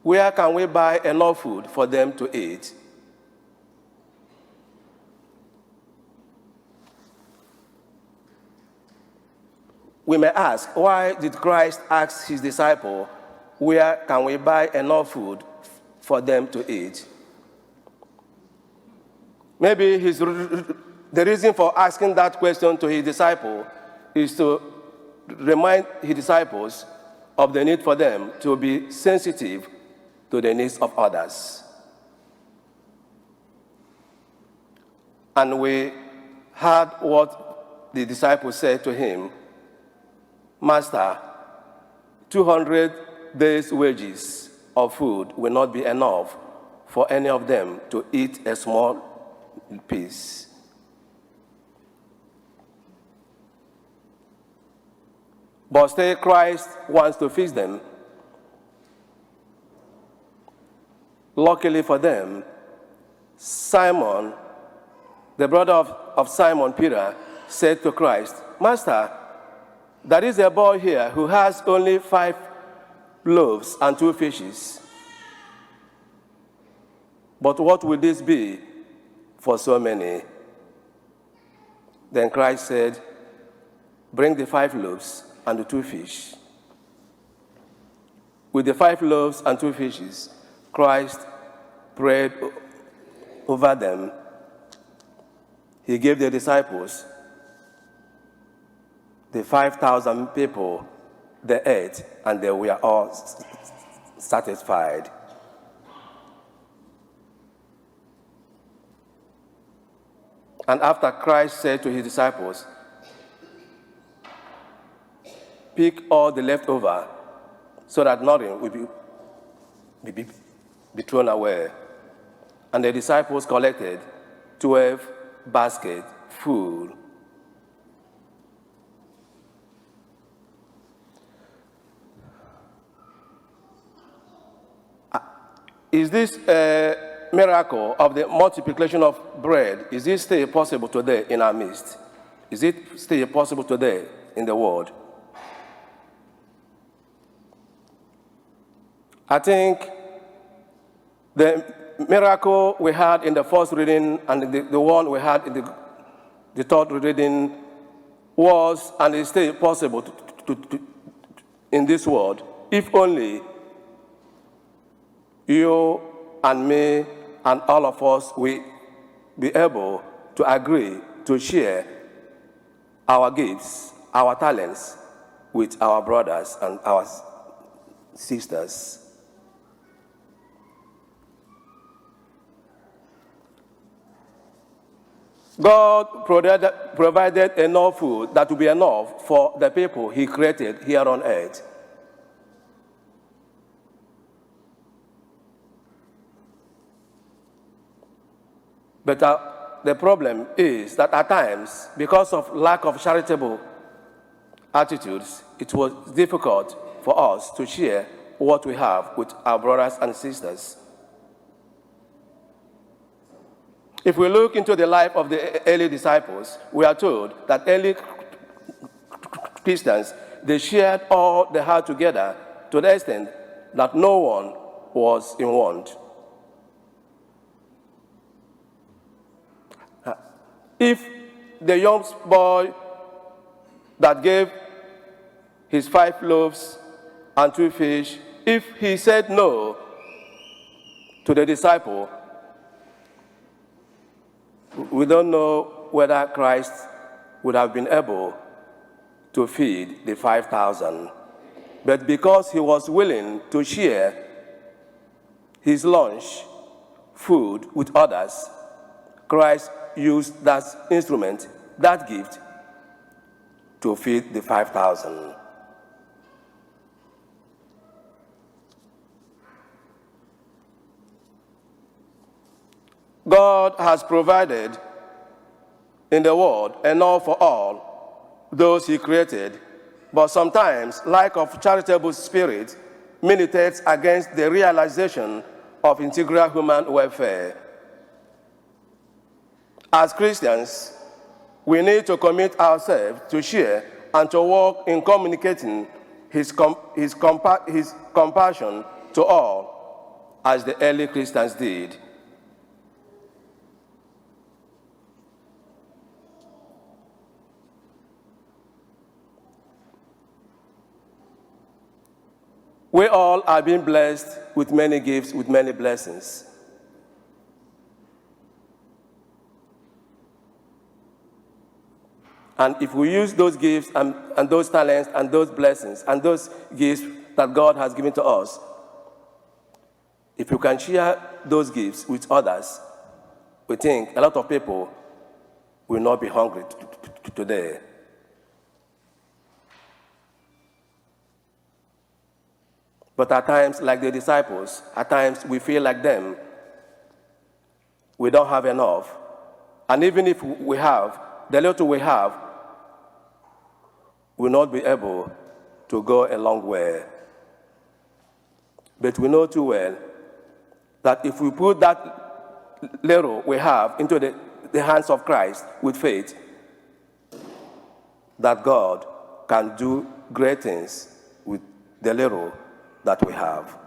where can we buy enough food for them to eat? We may ask, why did Christ ask his disciple, where can we buy enough food for them to eat? Maybe the reason for asking that question to his disciple is to remind his disciples of the need for them to be sensitive to the needs of others. And we heard what the disciples said to him, Master, 200 days' wages of food will not be enough for any of them to eat a small piece. But still, Christ wants to feed them. Luckily for them, Simon, the brother of Simon Peter, said to Christ, Master, there is a boy here who has only 5 loaves and 2 fishes. But what will this be for so many? Then Christ said, bring the 5 loaves and the 2 fish. With the 5 loaves and 2 fishes, Christ prayed over them. He gave the disciples, the 5,000 people, they ate, and they were all satisfied. And after Christ said to his disciples, pick all the leftover so that nothing will be thrown away. And the disciples collected 12 baskets full. Is this a miracle of the multiplication of bread? Is this still possible today in our midst? Is it still possible today in the world? I think the miracle we had in the first reading and the one we had in the third reading was and is still possible in this world, if only you and me and all of us will be able to agree to share our gifts, our talents with our brothers and our sisters. God provided enough food that will be enough for the people he created here on earth. But the problem is that at times, because of lack of charitable attitudes, it was difficult for us to share what we have with our brothers and sisters. If we look into the life of the early disciples, we are told that early Christians, they shared all they had together to the extent that no one was in want. If the young boy that gave his 5 loaves and 2 fish, if he said no to the disciple, we don't know whether Christ would have been able to feed the 5,000. But because he was willing to share his lunch, food with others, Christ used that instrument, that gift, to feed the 5,000. God has provided in the world enough for all those he created, but sometimes lack of charitable spirit militates against the realization of integral human welfare. As Christians, we need to commit ourselves to share and to work in communicating his compassion to all, as the early Christians did. We all are being blessed with many gifts, with many blessings. And if we use those gifts and those talents and those blessings and those gifts that God has given to us, if you can share those gifts with others, we think a lot of people will not be hungry today. But at times, like the disciples, at times we feel like them. We don't have enough. And even if we have, the little we have will not be able to go a long way. But we know too well that if we put that little we have into the hands of Christ with faith, that God can do great things with the little that we have.